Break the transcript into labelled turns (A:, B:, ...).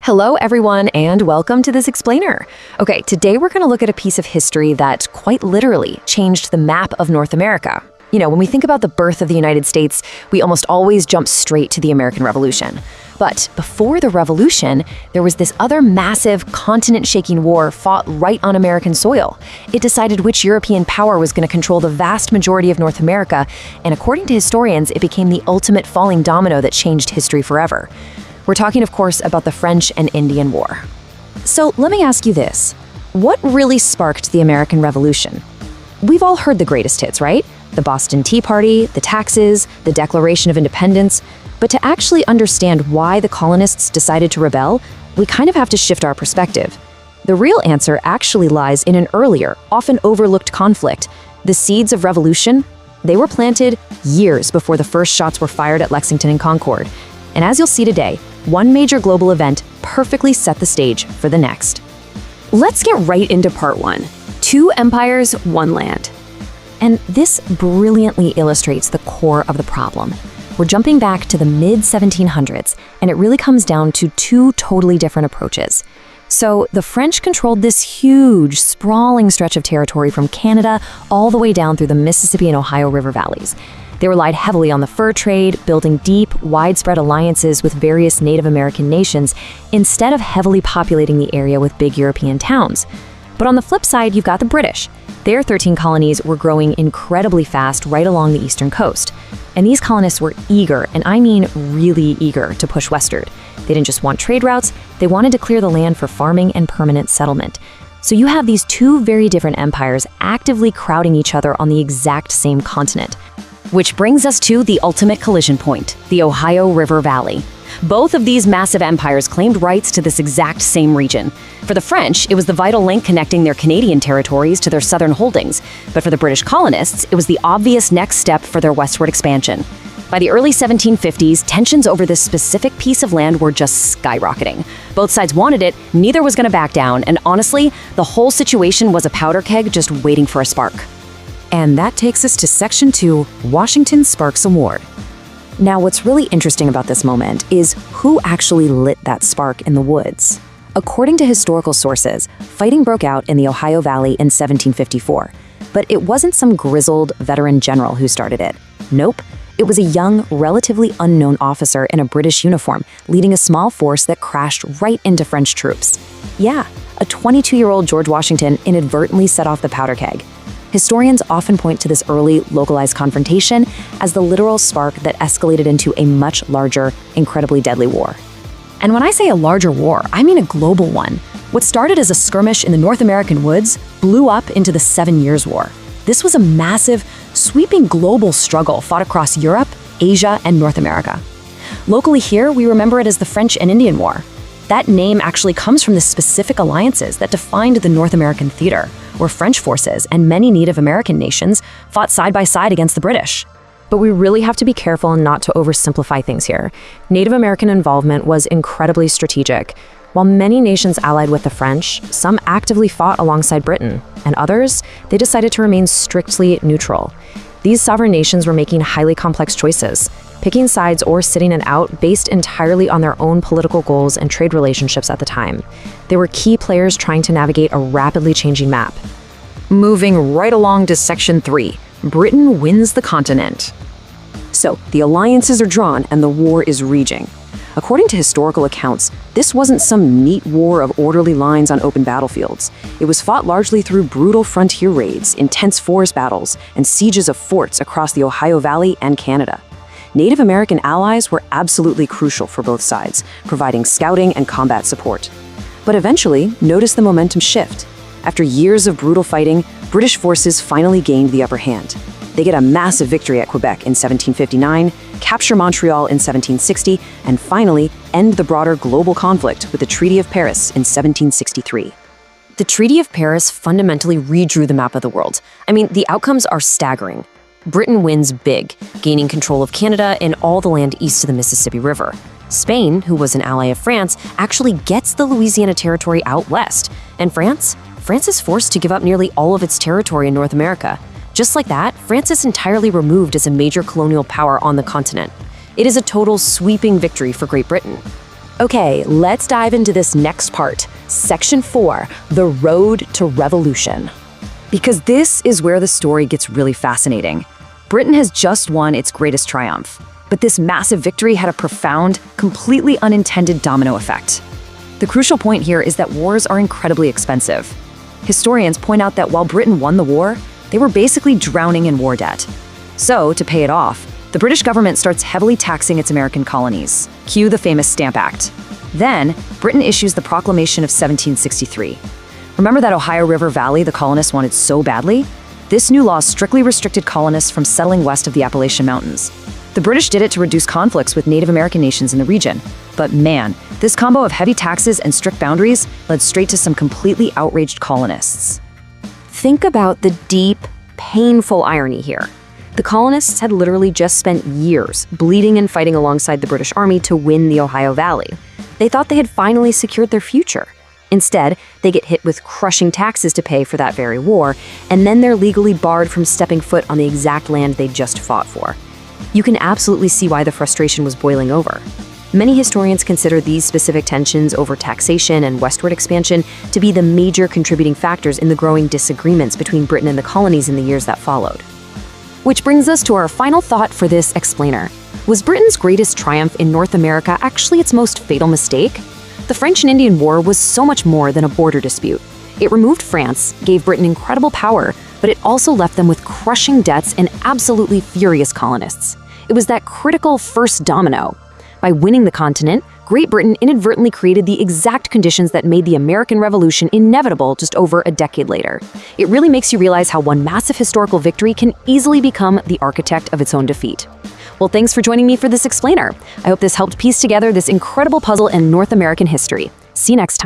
A: Hello, everyone, and welcome to this explainer. Okay, today we're going to look at a piece of history that quite literally changed the map of North America. You know, when we think about the birth of the United States, we almost always jump straight to the American Revolution. But before the Revolution, there was this other massive continent-shaking war fought right on American soil. It decided which European power was going to control the vast majority of North America, and according to historians, it became the ultimate falling domino that changed history forever. We're talking, of course, about the French and Indian War. So let me ask you this. What really sparked the American Revolution? We've all heard the greatest hits, right? The Boston Tea Party, the taxes, the Declaration of Independence. But to actually understand why the colonists decided to rebel, we kind of have to shift our perspective. The real answer actually lies in an earlier, often overlooked conflict. The seeds of revolution, they were planted years before the first shots were fired at Lexington and Concord. And as you'll see today, one major global event perfectly set the stage for the next.
B: Let's get right into part one. 2 empires, 1 land.
A: And this brilliantly illustrates the core of the problem. We're jumping back to the mid-1700s, and it really comes down to 2 totally different approaches. So the French controlled this huge, sprawling stretch of territory from Canada all the way down through the Mississippi and Ohio River valleys. They relied heavily on the fur trade, building deep, widespread alliances with various Native American nations instead of heavily populating the area with big European towns. But on the flip side, you've got the British. Their 13 colonies were growing incredibly fast right along the eastern coast. And these colonists were eager, and I mean really eager, to push westward. They didn't just want trade routes, they wanted to clear the land for farming and permanent settlement. So you have these 2 very different empires actively crowding each other on the exact same continent.
B: Which brings us to the ultimate collision point, the Ohio River Valley. Both of these massive empires claimed rights to this exact same region. For the French, it was the vital link connecting their Canadian territories to their southern holdings, but for the British colonists, it was the obvious next step for their westward expansion. By the early 1750s, tensions over this specific piece of land were just skyrocketing. Both sides wanted it, neither was going to back down, and honestly, the whole situation was a powder keg just waiting for a spark.
A: And that takes us to Section 2, Washington Sparks Award. Now, what's really interesting about this moment is who actually lit that spark in the woods. According to historical sources, fighting broke out in the Ohio Valley in 1754. But it wasn't some grizzled veteran general who started it. Nope, it was a young, relatively unknown officer in a British uniform leading a small force that crashed right into French troops. Yeah, a 22-year-old George Washington inadvertently set off the powder keg. Historians often point to this early, localized confrontation as the literal spark that escalated into a much larger, incredibly deadly war. And when I say a larger war, I mean a global one. What started as a skirmish in the North American woods blew up into the 7 Years' War. This was a massive, sweeping global struggle fought across Europe, Asia, and North America. Locally here, we remember it as the French and Indian War. That name actually comes from the specific alliances that defined the North American theater, where French forces and many Native American nations fought side by side against the British. But we really have to be careful not to oversimplify things here. Native American involvement was incredibly strategic. While many nations allied with the French, some actively fought alongside Britain, and others, they decided to remain strictly neutral. These sovereign nations were making highly complex choices, picking sides or sitting it out based entirely on their own political goals and trade relationships at the time. They were key players trying to navigate a rapidly changing map. Moving right along to Section 3, Britain wins the continent. So, the alliances are drawn and the war is raging. According to historical accounts, this wasn't some neat war of orderly lines on open battlefields. It was fought largely through brutal frontier raids, intense forest battles, and sieges of forts across the Ohio Valley and Canada. Native American allies were absolutely crucial for both sides, providing scouting and combat support. But eventually, notice the momentum shift. After years of brutal fighting, British forces finally gained the upper hand. They get a massive victory at Quebec in 1759, capture Montreal in 1760, and finally end the broader global conflict with the Treaty of Paris in 1763. The Treaty of Paris fundamentally redrew the map of the world. I mean, the outcomes are staggering. Britain wins big, gaining control of Canada and all the land east of the Mississippi River. Spain, who was an ally of France, actually gets the Louisiana Territory out west. And France is forced to give up nearly all of its territory in North America. Just like that, France is entirely removed as a major colonial power on the continent. It is a total sweeping victory for Great Britain. Okay, let's dive into this next part, Section 4, the road to revolution. Because this is where the story gets really fascinating. Britain has just won its greatest triumph, but this massive victory had a profound, completely unintended domino effect. The crucial point here is that wars are incredibly expensive. Historians point out that while Britain won the war, they were basically drowning in war debt. So, to pay it off, the British government starts heavily taxing its American colonies. Cue the famous Stamp Act. Then, Britain issues the Proclamation of 1763. Remember that Ohio River Valley the colonists wanted so badly? This new law strictly restricted colonists from settling west of the Appalachian Mountains. The British did it to reduce conflicts with Native American nations in the region. But man, this combo of heavy taxes and strict boundaries led straight to some completely outraged colonists. Think about the deep, painful irony here. The colonists had literally just spent years bleeding and fighting alongside the British Army to win the Ohio Valley. They thought they had finally secured their future. Instead, they get hit with crushing taxes to pay for that very war, and then they're legally barred from stepping foot on the exact land they just fought for. You can absolutely see why the frustration was boiling over. Many historians consider these specific tensions over taxation and westward expansion to be the major contributing factors in the growing disagreements between Britain and the colonies in the years that followed. Which brings us to our final thought for this explainer. Was Britain's greatest triumph in North America actually its most fatal mistake? The French and Indian War was so much more than a border dispute. It removed France, gave Britain incredible power, but it also left them with crushing debts and absolutely furious colonists. It was that critical first domino. By winning the continent, Great Britain inadvertently created the exact conditions that made the American Revolution inevitable just over a decade later. It really makes you realize how one massive historical victory can easily become the architect of its own defeat. Well, thanks for joining me for this explainer. I hope this helped piece together this incredible puzzle in North American history. See you next time.